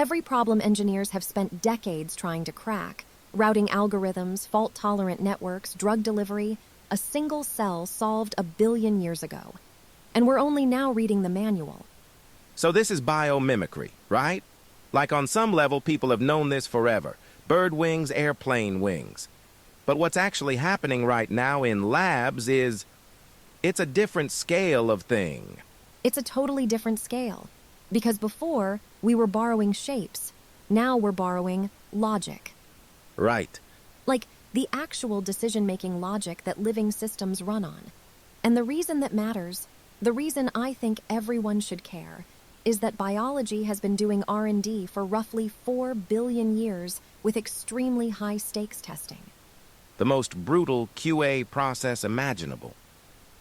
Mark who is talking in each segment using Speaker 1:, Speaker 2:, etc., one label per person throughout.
Speaker 1: Every problem engineers have spent decades trying to crack, routing algorithms, fault-tolerant networks, drug delivery, a single cell solved 1 billion years ago. And we're only now reading the manual.
Speaker 2: So this is biomimicry, right? Like on some level, people have known this forever. Bird wings, airplane wings. But what's actually happening right now in labs is... it's a different scale of thing.
Speaker 1: It's a totally different scale. Because before, we were borrowing shapes. Now we're borrowing logic.
Speaker 2: Right.
Speaker 1: Like the actual decision-making logic that living systems run on. And the reason that matters, the reason I think everyone should care, is that biology has been doing R&D for roughly 4 billion years with extremely high stakes testing.
Speaker 2: The most brutal QA process imaginable.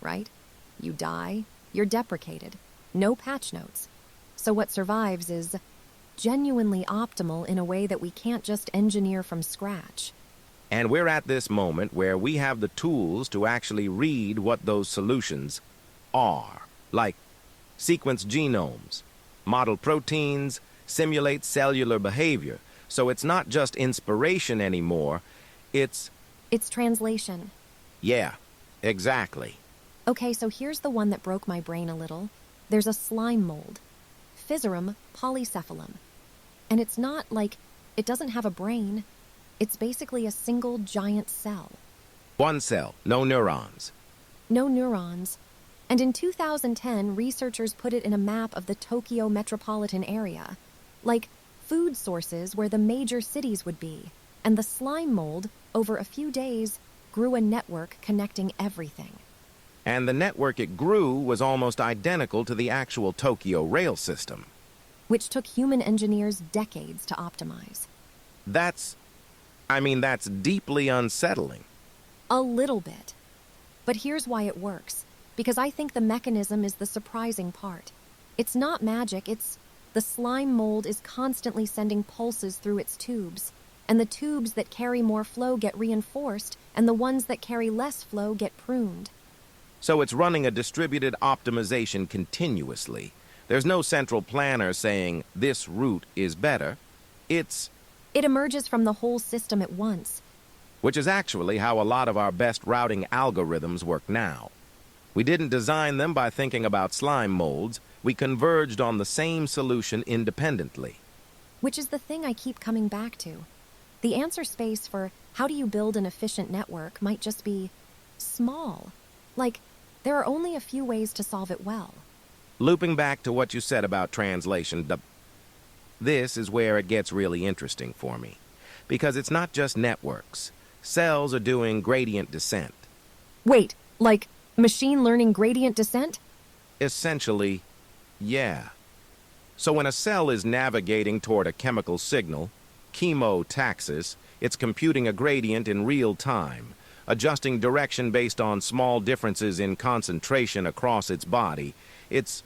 Speaker 1: Right? You die, you're deprecated. No patch notes. So what survives is genuinely optimal in a way that we can't just engineer from scratch.
Speaker 2: And we're at this moment where we have the tools to actually read what those solutions are. Like sequence genomes, model proteins, simulate cellular behavior. So it's not just inspiration anymore, it's
Speaker 1: translation.
Speaker 2: Yeah, exactly.
Speaker 1: Okay, so here's the one that broke my brain a little. There's a slime mold. Physarum polycephalum. And it's not like it doesn't have a brain. It's basically a single giant cell.
Speaker 2: One cell, no neurons.
Speaker 1: No neurons. And in 2010, researchers put it in a map of the Tokyo metropolitan area. Like food sources where the major cities would be. And the slime mold, over a few days, grew a network connecting everything.
Speaker 2: And the network it grew was almost identical to the actual Tokyo rail system.
Speaker 1: Which took human engineers decades to optimize.
Speaker 2: That's deeply unsettling.
Speaker 1: A little bit. But here's why it works. Because I think the mechanism is the surprising part. It's not magic, it's the slime mold is constantly sending pulses through its tubes. And the tubes that carry more flow get reinforced, and the ones that carry less flow get pruned.
Speaker 2: So it's running a distributed optimization continuously. There's no central planner saying, this route is better. It
Speaker 1: emerges from the whole system at once.
Speaker 2: Which is actually how a lot of our best routing algorithms work now. We didn't design them by thinking about slime molds. We converged on the same solution independently.
Speaker 1: Which is the thing I keep coming back to. The answer space for how do you build an efficient network might just be small. Like, there are only a few ways to solve it well.
Speaker 2: Looping back to what you said about translation, this is where it gets really interesting for me. Because it's not just networks. Cells are doing gradient descent.
Speaker 1: Wait, like machine learning gradient descent?
Speaker 2: Essentially, yeah. So when a cell is navigating toward a chemical signal, chemotaxis, it's computing a gradient in real time, adjusting direction based on small differences in concentration across its body. It's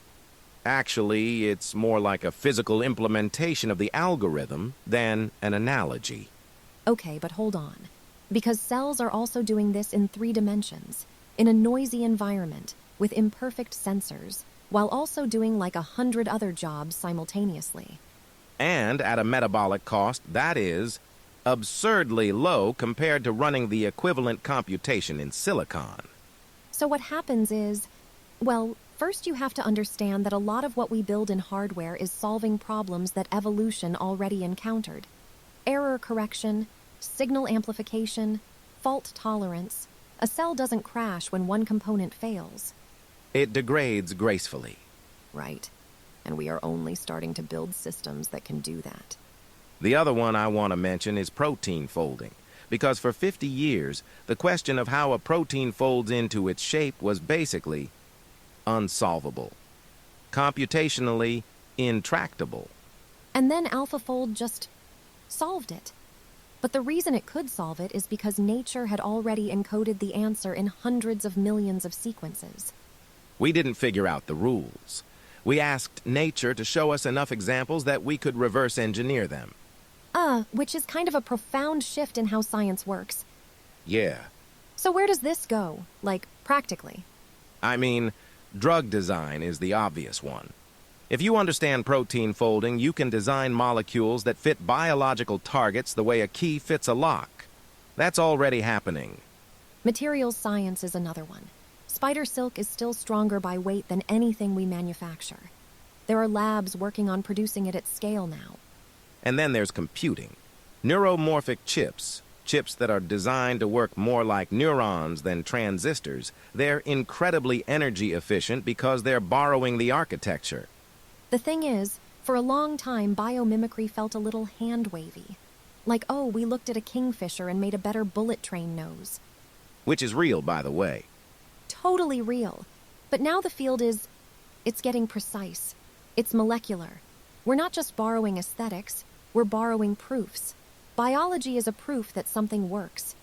Speaker 2: more like a physical implementation of the algorithm than an analogy.
Speaker 1: Okay, but hold on. Because cells are also doing this in 3 dimensions, in a noisy environment, with imperfect sensors, while also doing like 100 other jobs simultaneously.
Speaker 2: And at a metabolic cost that is absurdly low compared to running the equivalent computation in silicon.
Speaker 1: So what happens is, well, first you have to understand that a lot of what we build in hardware is solving problems that evolution already encountered. Error correction, signal amplification, fault tolerance. A cell doesn't crash when one component fails.
Speaker 2: It degrades gracefully.
Speaker 1: Right. And we are only starting to build systems that can do that.
Speaker 2: The other one I want to mention is protein folding, because for 50 years, the question of how a protein folds into its shape was basically unsolvable, computationally intractable.
Speaker 1: And then AlphaFold just solved it. But the reason it could solve it is because nature had already encoded the answer in hundreds of millions of sequences.
Speaker 2: We didn't figure out the rules. We asked nature to show us enough examples that we could reverse engineer them.
Speaker 1: Which is kind of a profound shift in how science works.
Speaker 2: Yeah.
Speaker 1: So where does this go, like, practically?
Speaker 2: Drug design is the obvious one. If you understand protein folding, you can design molecules that fit biological targets the way a key fits a lock. That's already happening.
Speaker 1: Materials science is another one. Spider silk is still stronger by weight than anything we manufacture. There are labs working on producing it at scale now.
Speaker 2: And then there's computing. Neuromorphic chips, chips that are designed to work more like neurons than transistors. They're incredibly energy efficient because they're borrowing the architecture.
Speaker 1: The thing is, for a long time, biomimicry felt a little hand-wavy. Like, oh, we looked at a kingfisher and made a better bullet train nose.
Speaker 2: Which is real, by the way.
Speaker 1: Totally real. But now the field it's getting precise. It's molecular. We're not just borrowing aesthetics, we're borrowing proofs. Biology is a proof that something works.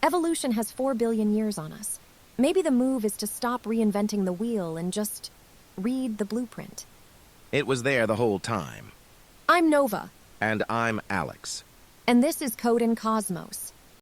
Speaker 1: Evolution has 4 billion years on us. Maybe the move is to stop reinventing the wheel and just read the blueprint.
Speaker 2: It was there the whole time.
Speaker 1: I'm Nova.
Speaker 2: And I'm Alex.
Speaker 1: And this is Code and Cosmos.